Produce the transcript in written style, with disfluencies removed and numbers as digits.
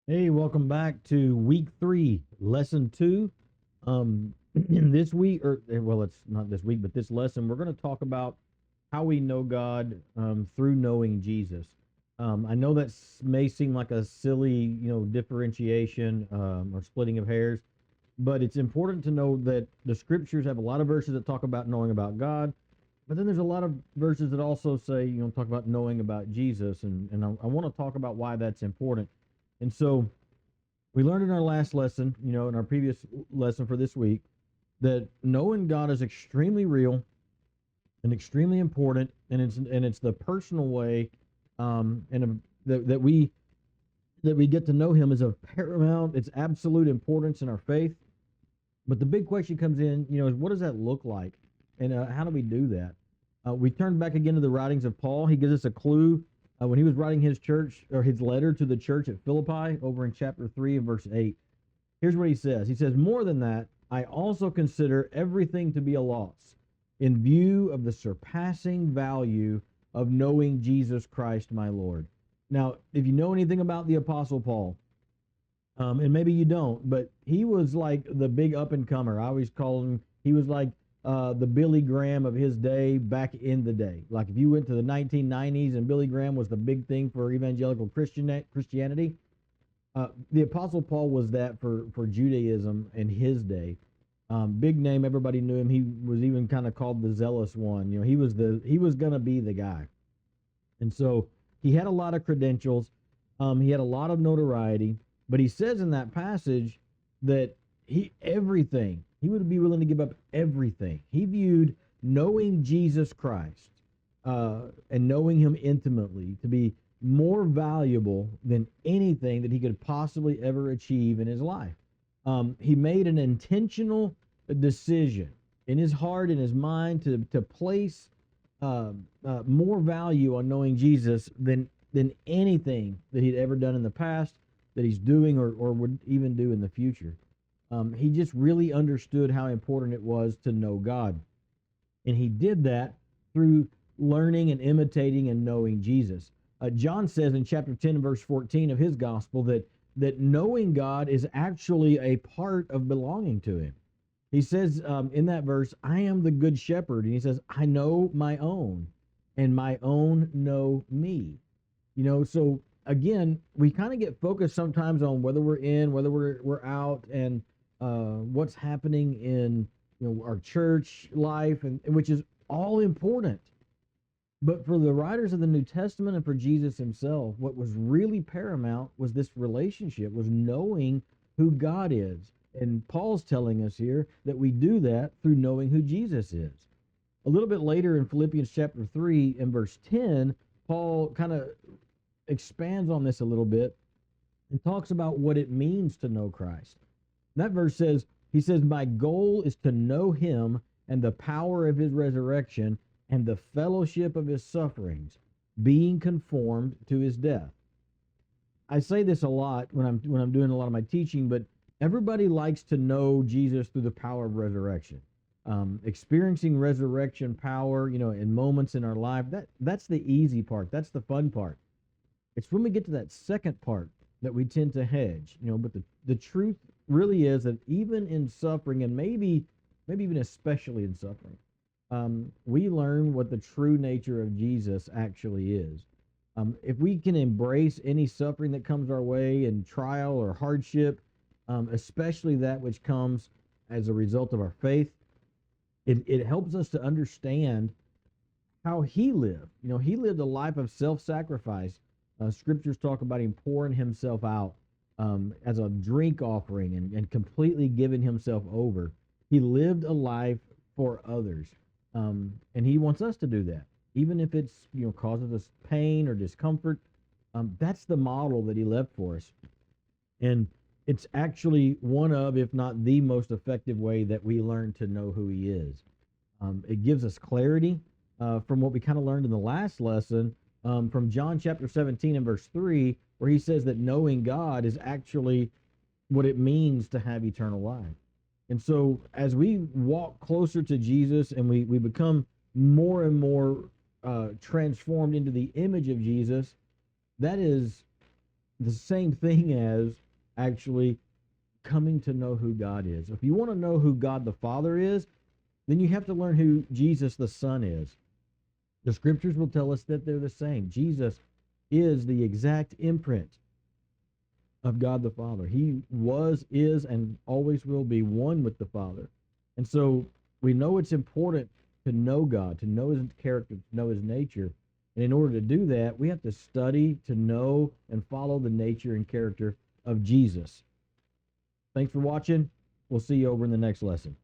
Hey, welcome back to week 3, lesson 2. In this week, well, it's not this week, but this lesson, we're going to talk about how we know God through knowing Jesus. I know that may seem like a silly, differentiation or splitting of hairs, but it's important to know that the scriptures have a lot of verses that talk about knowing about God, but then there's a lot of verses that also say, talk about knowing about Jesus, and I want to talk about why that's important. And so, we learned in our last lesson, in our previous lesson for this week, that knowing God is extremely real and extremely important, and it's the personal way, that we get to know Him is of paramount, it's absolute importance in our faith. But the big question comes in, is what does that look like, and how do we do that? We turn back again to the writings of Paul. He gives us a clue when he was writing his church or his letter to the church at Philippi over in chapter 3 and verse 8. Here's what he says. He says, "More than that, I also consider everything to be a loss in view of the surpassing value of knowing Jesus Christ my Lord." Now, if you know anything about the Apostle Paul, and maybe you don't, but he was like the big up and comer. I always call him, he was like the Billy Graham of his day back in the day. Like if you went to the 1990s and Billy Graham was the big thing for evangelical Christianity, the Apostle Paul was that for Judaism in his day. Big name, everybody knew him. He was even kind of called the zealous one. He was gonna be the guy, and so he had a lot of credentials. He had a lot of notoriety, but he says in that passage that he would be willing to give up everything. He viewed knowing Jesus Christ and knowing Him intimately to be more valuable than anything that he could possibly ever achieve in his life. He made an intentional decision in his heart, in his mind, to place more value on knowing Jesus than anything that he'd ever done in the past, that he's doing or would even do in the future. He just really understood how important it was to know God. And he did that through learning and imitating and knowing Jesus. John says in chapter 10 and verse 14 of his gospel that knowing God is actually a part of belonging to Him. He says in that verse, "I am the good shepherd." And he says, "I know my own, and my own know me." So again, we kind of get focused sometimes on whether we're in, whether we're out, and what's happening in our church life, and which is all important. But for the writers of the New Testament and for Jesus himself, what was really paramount was this relationship, was knowing who God is. And Paul's telling us here that we do that through knowing who Jesus is. A little bit later in Philippians chapter 3 and verse 10, Paul kind of expands on this a little bit and talks about what it means to know Christ. That verse says, he says, "My goal is to know Him and the power of His resurrection and the fellowship of His sufferings, being conformed to His death." I say this a lot when I'm doing a lot of my teaching, but everybody likes to know Jesus through the power of resurrection. Experiencing resurrection power, in moments in our life, that's the easy part. That's the fun part. It's when we get to that second part that we tend to hedge, but the truth really is that even in suffering, and maybe even especially in suffering, we learn what the true nature of Jesus actually is. If we can embrace any suffering that comes our way and trial or hardship, especially that which comes as a result of our faith, it helps us to understand how He lived. He lived a life of self-sacrifice. Scriptures talk about Him pouring Himself out as a drink offering and completely giving Himself over. He lived a life for others. And He wants us to do that, even if it's causes us pain or discomfort. That's the model that He left for us, and it's actually one of, if not the most effective way that we learn to know who He is. It gives us clarity from what we kind of learned in the last lesson, from John chapter 17 and verse 3, where He says that knowing God is actually what it means to have eternal life. And so as we walk closer to Jesus and we become more and more transformed into the image of Jesus, that is the same thing as actually coming to know who God is. If you want to know who God the Father is, then you have to learn who Jesus the Son is. The scriptures will tell us that they're the same. Jesus is the exact imprint of God the Father. He was, is, and always will be one with the Father. And so we know it's important to know God, to know his character, to know his nature. And in order to do that, we have to study to know and follow the nature and character of Jesus. Thanks for watching. We'll see you over in the next lesson.